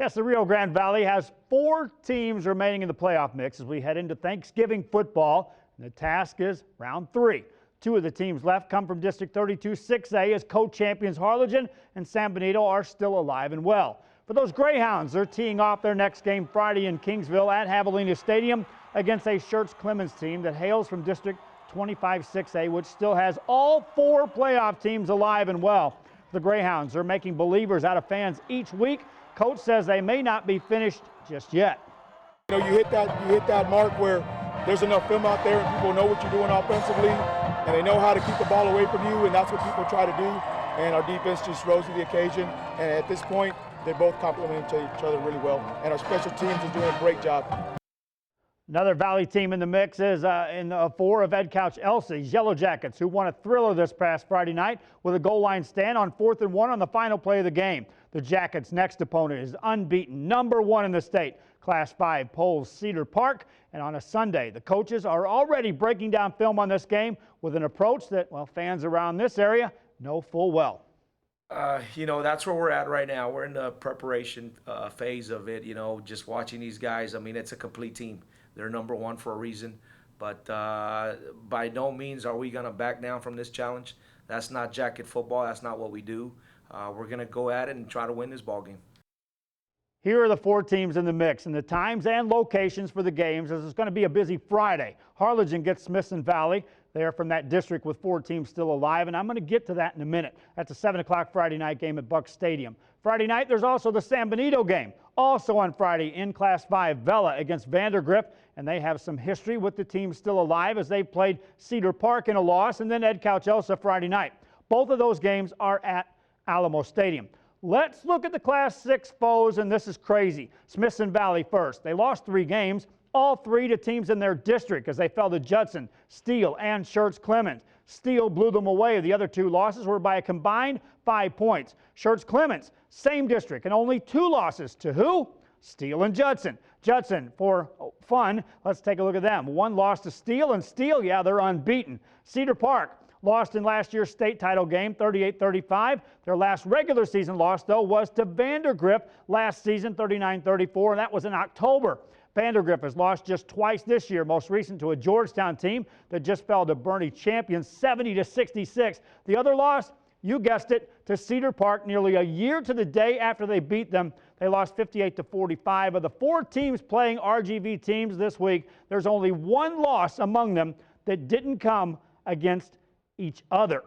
Yes, the Rio Grande Valley has 4 teams remaining in the playoff mix as we head into Thanksgiving football. And the task is round 3. 2 of the teams left come from District 32 6A as co-champions Harlingen and San Benito are still alive and well. For those Greyhounds, they're teeing off their next game Friday in Kingsville at Javelina Stadium against a Schertz-Clemens team that hails from District 25 6A, which still has all 4 playoff teams alive and well. The Greyhounds are making believers out of fans each week. Coach says they may not be finished just yet. You know, you hit that mark where there's enough film out there and people know what you're doing offensively and they know how to keep the ball away from you, and that's what people try to do. And our defense just rose to the occasion. And at this point, they both complement each other really well. And our special teams is doing a great job. Another Valley team in the mix is in 4 of Edcouch Elsa's Yellowjackets, who won a thriller this past Friday night with a goal line stand on 4th and 1 on the final play of the game. The Jackets' next opponent is unbeaten, #1 in the state, Class 5 Poles Cedar Park. And on a Sunday, the coaches are already breaking down film on this game with an approach that, well, fans around this area know full well. You know, that's where we're at right now. We're in the preparation phase of it, you know, just watching these guys. I mean, it's a complete team. They're #1 for a reason. But by no means are we going to back down from this challenge. That's not Jacket football. That's not what we do. We're going to go at it and try to win this ball game. Here are the 4 teams in the mix and the times and locations for the games, as it's going to be a busy Friday. Harlingen gets Smithson Valley. They are from that district with 4 teams still alive, and I'm going to get to that in a minute. That's a 7 o'clock Friday night game at Buck Stadium. Friday night, there's also the San Benito game. Also on Friday in Class 5, Vela against Vandergrift, and they have some history with the team still alive as they played Cedar Park in a loss, and then Edcouch Elsa Friday night. Both of those games are at Alamo Stadium. Let's look at the Class 6 foes, and this is crazy. Smithson Valley first. They lost 3 games, all 3 to teams in their district as they fell to Judson, Steele, and Schertz-Clemens. Steele blew them away. The other 2 losses were by a combined 5 points. Schertz-Clemens, same district, and only 2 losses to who? Steele and Judson. Judson, for fun, let's take a look at them. 1 loss to Steele, and Steele, yeah, they're unbeaten. Cedar Park lost in last year's state title game, 38-35. Their last regular season loss, though, was to Vandergrift last season, 39-34, and that was in October. Vandergrift has lost just twice this year, most recent to a Georgetown team that just fell to Bernie champions, 70-66. The other loss, you guessed it, to Cedar Park nearly a year to the day after they beat them. They lost 58-45. Of the 4 teams playing RGV teams this week, there's only 1 loss among them that didn't come against each other.